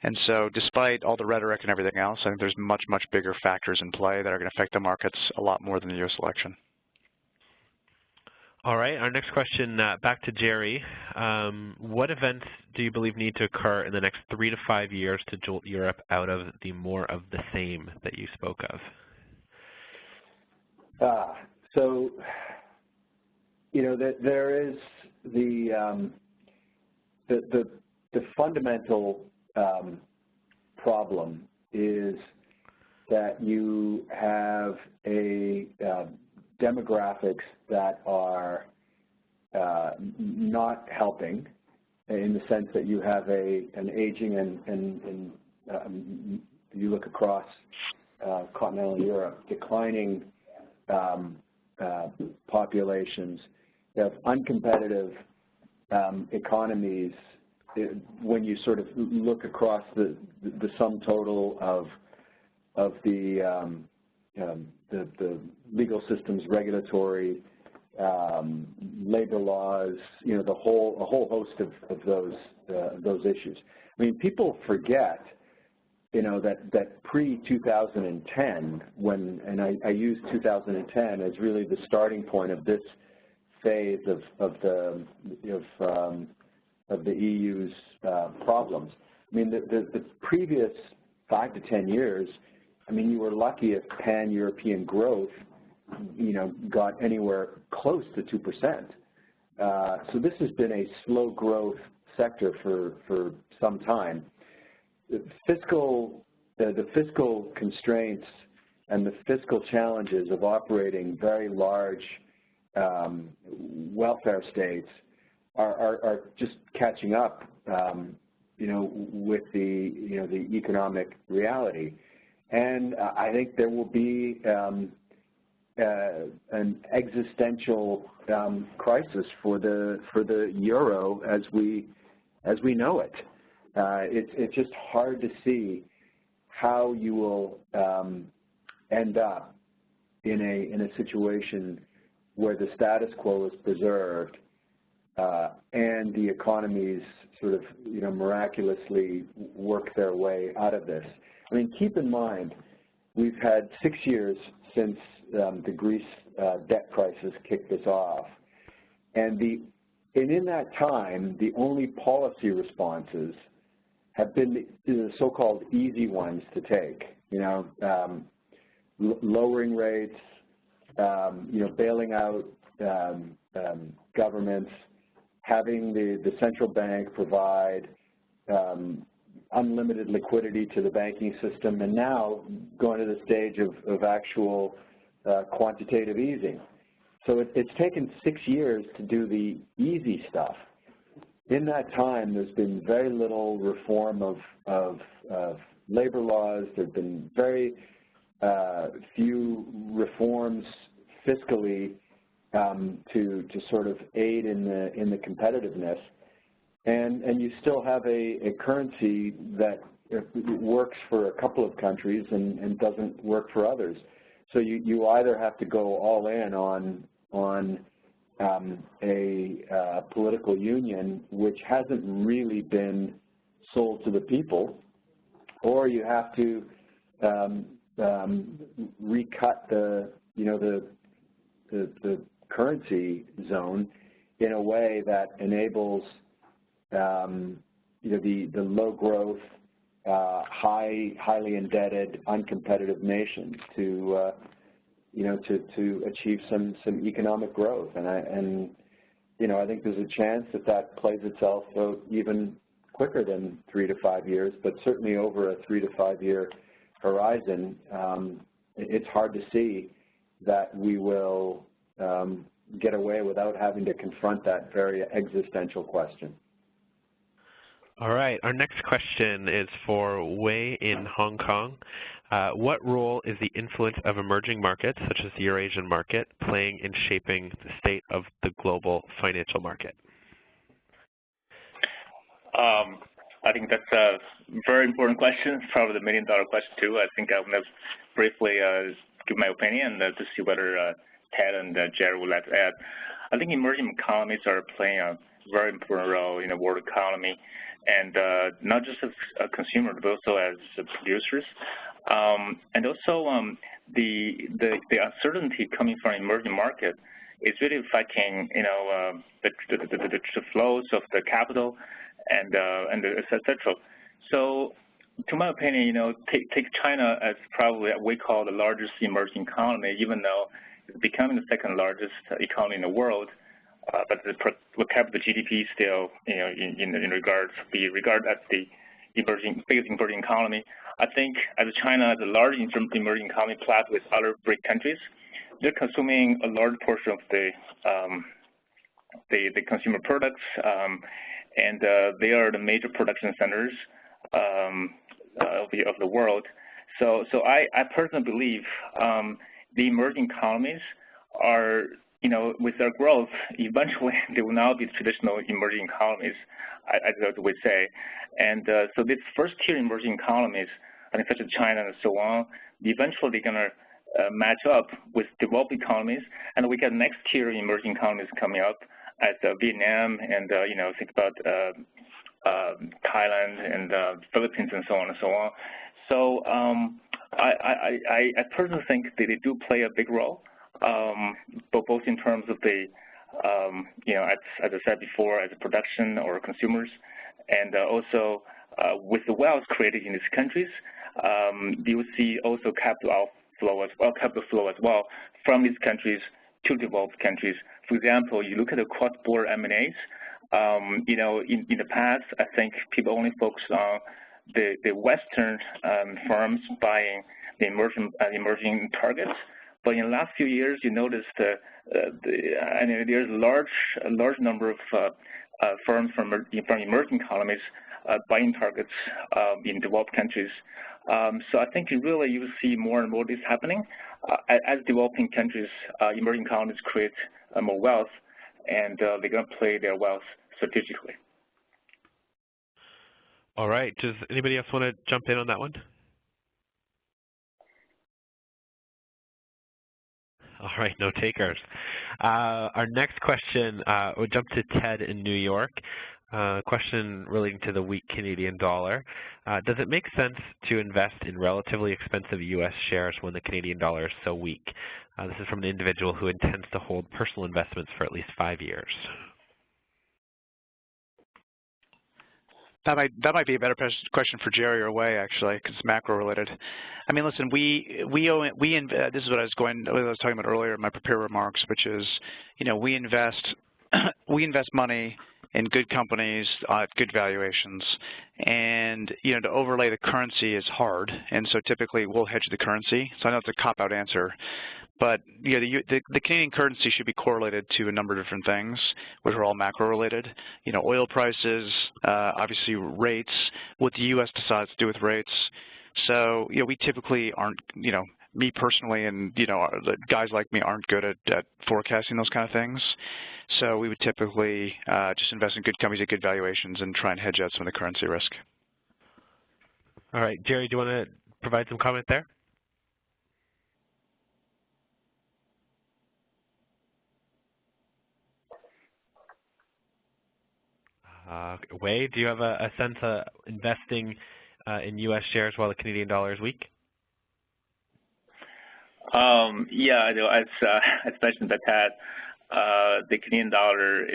And so despite all the rhetoric and everything else, I think there's much, much bigger factors in play that are going to affect the markets a lot more than the U.S. election. All right, our next question, back to Jerry. What events do you believe need to occur in the next 3 to 5 years to jolt Europe out of the more of the same that you spoke of? So, you know, there is the fundamental problem is that you have a demographics that are not helping, in the sense that you have an aging and you look across continental Europe, declining populations. You have uncompetitive economies. When you sort of look across the sum total of the legal systems, regulatory, labor laws, you know, a whole host of those issues. I mean, people forget, you know, that pre-2010, and I use 2010 as really the starting point of this phase of the EU's problems. I mean, the previous 5 to 10 years, I mean, you were lucky if pan-European growth, you know, got anywhere close to 2%. So this has been a slow growth sector for some time. The fiscal constraints and the fiscal challenges of operating very large welfare states are just catching up, you know, with the economic reality. And I think there will be an existential crisis for the euro as we know it. It's just hard to see how you will end up in a situation where the status quo is preserved and the economies sort of, you know, miraculously work their way out of this. I mean, keep in mind, we've had 6 years since the Greece debt crisis kicked us off, and in that time, the only policy responses have been the so-called easy ones to take. You know, lowering rates, you know, bailing out governments, having the central bank provide unlimited liquidity to the banking system, and now going to the stage of actual quantitative easing. So it's taken 6 years to do the easy stuff. In that time, there's been very little reform of labor laws. There have been very few reforms fiscally to sort of aid in the competitiveness. And you still have a currency that works for a couple of countries and doesn't work for others. So you either have to go all in on a political union, which hasn't really been sold to the people, or you have to recut the currency zone in a way that enables the low growth, highly indebted, uncompetitive nations to achieve some economic growth. And I think there's a chance that plays itself out even quicker than 3 to 5 years, but certainly over a 3 to 5 year horizon, it's hard to see that we will get away without having to confront that very existential question. All right, our next question is for Wei in Hong Kong. What role is the influence of emerging markets, such as the Eurasian market, playing in shaping the state of the global financial market? I think that's a very important question, probably the million-dollar question too. I think I'm going to briefly give my opinion to see whether Ted and Jerry would like to add. I think emerging economies are playing a very important role in the world economy, and not just as a consumer, but also as producers. And also the uncertainty coming from emerging market is really affecting, the flows of the capital and et cetera. So, to my opinion, take China as probably what we call the largest emerging economy, even though it's becoming the second largest economy in the world. But the per capita GDP still, in regard as the biggest emerging economy. I think as China as a large emerging economy plus with other BRIC countries, they're consuming a large portion of the consumer products, and they are the major production centers of the world. So I personally believe the emerging economies are, with their growth, eventually they will now be traditional emerging economies, as we say. And so these first-tier emerging economies, I think such as China and so on, eventually they're going to match up with developed economies, and we get next-tier emerging economies coming up as Vietnam and, think about Thailand and Philippines and so on and so on. So I personally think that they do play a big role, but both in terms of the, as I said before, as a production or consumers, and also with the wealth created in these countries, you will see also capital flow as well from these countries to developed countries. For example, you look at the cross-border M&As. In the past, I think people only focused on the Western firms buying the emerging targets. But in the last few years, you noticed there's a large number of firms from emerging economies buying targets in developed countries. So I think you will see more and more of this happening as developing countries, emerging economies create more wealth, and they're going to play their wealth strategically. All right. Does anybody else want to jump in on that one? All right, no takers. Our next question, we'll jump to Ted in New York. Question relating to the weak Canadian dollar. Does it make sense to invest in relatively expensive U.S. shares when the Canadian dollar is so weak? This is from an individual who intends to hold personal investments for at least 5 years. That might be a better question for Jerry or Wei, actually, because it's macro related. I mean, listen, this is what I was talking about earlier in my prepared remarks, which is, we invest money in good companies at good valuations, and to overlay the currency is hard, and so typically we'll hedge the currency. So I know it's a cop-out answer, but the Canadian currency should be correlated to a number of different things, which are all macro-related. Oil prices, obviously rates, what the U.S. decides to do with rates. So we typically aren't, me personally, and guys like me aren't good at forecasting those kind of things. So we would typically just invest in good companies at good valuations and try and hedge out some of the currency risk. All right, Jerry, do you want to provide some comment there? Wei, do you have a sense of investing in U.S. shares while the Canadian dollar is weak? Yeah, I do. As mentioned by Ted, the Canadian dollar,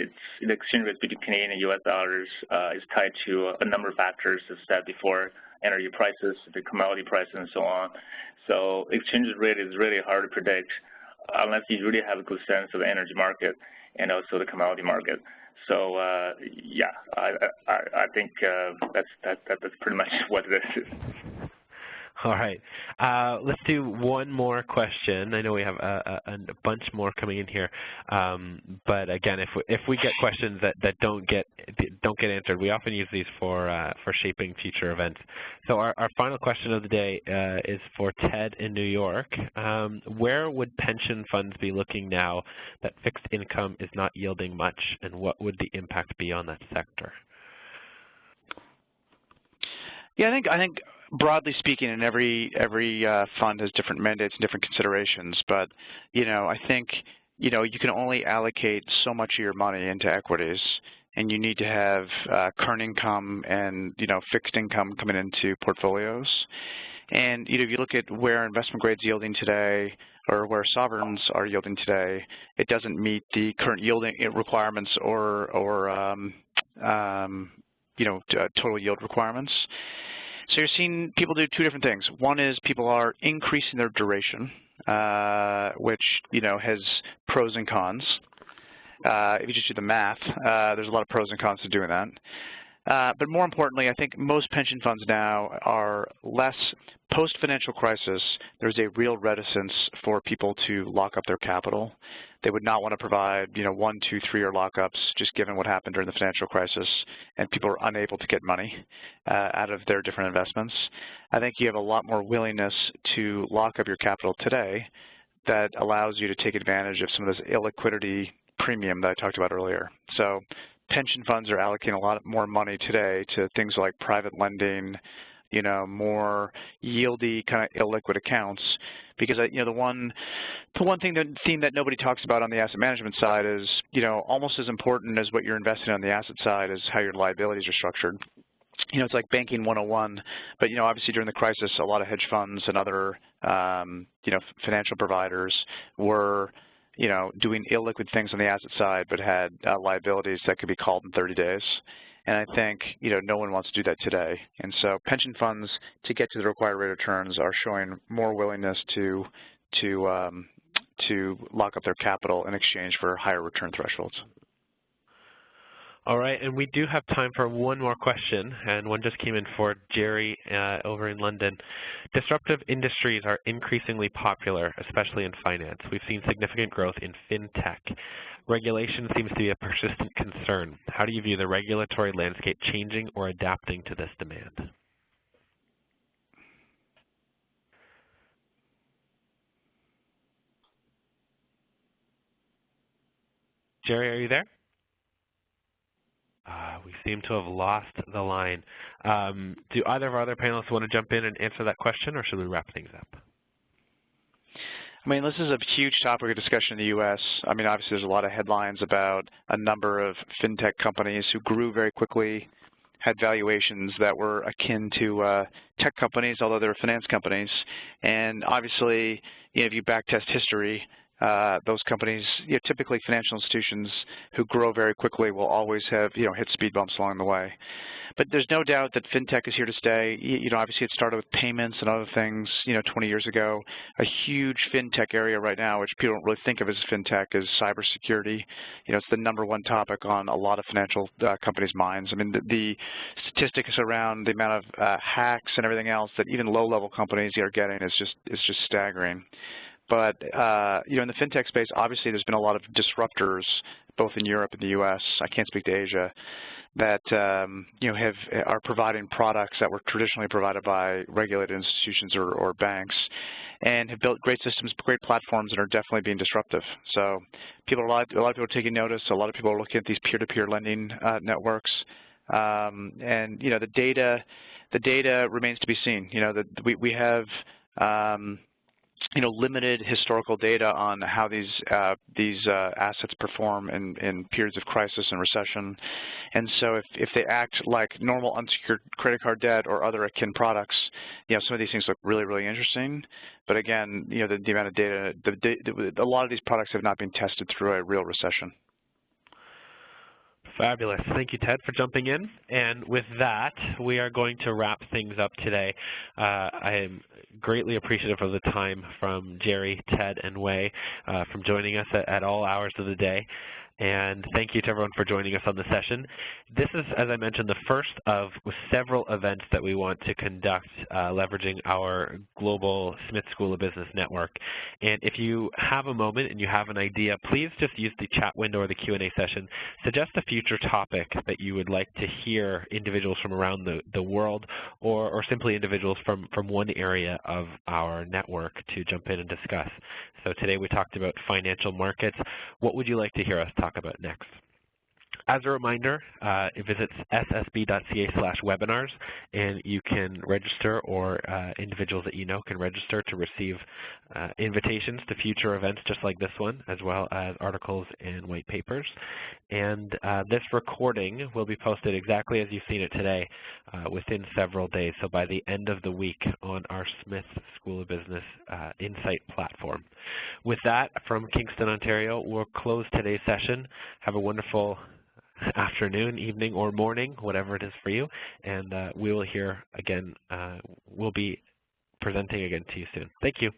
the exchange rate between Canadian and U.S. dollars is tied to a number of factors, as said before, energy prices, the commodity prices, and so on. So exchange rate is really hard to predict unless you really have a good sense of the energy market and also the commodity market. So yeah, I think that's pretty much what this is. All right. Let's do one more question. I know we have a bunch more coming in here, but again, if we get questions that don't get answered, we often use these for shaping future events. So our final question of the day is for Ted in New York. Where would pension funds be looking now that fixed income is not yielding much, and what would the impact be on that sector? Yeah, I think broadly speaking, and every fund has different mandates and different considerations. But I think you can only allocate so much of your money into equities, and you need to have current income and fixed income coming into portfolios. And if you look at where investment grade's yielding today, or where sovereigns are yielding today, it doesn't meet the current yielding requirements or total yield requirements. So you're seeing people do two different things. One is people are increasing their duration, which has pros and cons. If you just do the math, there's a lot of pros and cons to doing that. But more importantly, I think most pension funds now are less post-financial crisis. There's a real reticence for people to lock up their capital. They would not want to provide 1, 2, 3-year lockups, just given what happened during the financial crisis, and people are unable to get money out of their different investments. I think you have a lot more willingness to lock up your capital today that allows you to take advantage of some of this illiquidity premium that I talked about earlier. So pension funds are allocating a lot more money today to things like private lending, more yieldy kind of illiquid accounts, because the one theme that nobody talks about on the asset management side is almost as important as what you're investing on the asset side is how your liabilities are structured. It's like banking 101, but obviously during the crisis, a lot of hedge funds and other financial providers were doing illiquid things on the asset side, but had liabilities that could be called in 30 days. And I think, no one wants to do that today. And so pension funds, to get to the required rate of returns, are showing more willingness to lock up their capital in exchange for higher return thresholds. All right, and we do have time for one more question, and one just came in for Jerry over in London. Disruptive industries are increasingly popular, especially in finance. We've seen significant growth in fintech. Regulation seems to be a persistent concern. How do you view the regulatory landscape changing or adapting to this demand? Jerry, are you there? We seem to have lost the line. Do either of our other panelists want to jump in and answer that question, or should we wrap things up? I mean, this is a huge topic of discussion in the U.S. I mean, obviously there's a lot of headlines about a number of fintech companies who grew very quickly, had valuations that were akin to tech companies, although they were finance companies. And obviously, if you backtest history, those companies, typically financial institutions who grow very quickly will always have, hit speed bumps along the way. But there's no doubt that fintech is here to stay. Obviously it started with payments and other things, 20 years ago. A huge fintech area right now, which people don't really think of as fintech, is cybersecurity. It's the #1 topic on a lot of financial companies' minds. I mean, the statistics around the amount of hacks and everything else that even low-level companies are getting is just staggering. But, in the fintech space, obviously there's been a lot of disruptors, both in Europe and the U.S., I can't speak to Asia, that, are providing products that were traditionally provided by regulated institutions or banks, and have built great systems, great platforms, and are definitely being disruptive. So a lot of people are taking notice. A lot of people are looking at these peer-to-peer lending networks. And, the data remains to be seen. We have limited historical data on how these assets perform in periods of crisis and recession. And so if they act like normal unsecured credit card debt or other akin products, some of these things look really, really interesting. But again, the amount of data, a lot of these products have not been tested through a real recession. Fabulous. Thank you, Ted, for jumping in. And with that, we are going to wrap things up today. I am greatly appreciative of the time from Jerry, Ted, and Wei from joining us at all hours of the day. And thank you to everyone for joining us on the session. This is, as I mentioned, the first of several events that we want to conduct leveraging our global Smith School of Business network. And if you have a moment and you have an idea, please just use the chat window or the Q&A session. Suggest a future topic that you would like to hear individuals from around the world or simply individuals from one area of our network to jump in and discuss. So today we talked about financial markets. What would you like to hear us talk about next? As a reminder, visit ssb.ca/webinars, and you can register, or individuals that you know can register to receive invitations to future events just like this one, as well as articles and white papers. And this recording will be posted exactly as you've seen it today within several days, so by the end of the week on our Smith School of Business Insight platform. With that, from Kingston, Ontario, we'll close today's session. Have a wonderful afternoon, evening, or morning, whatever it is for you, and we will hear again, we'll be presenting again to you soon. Thank you.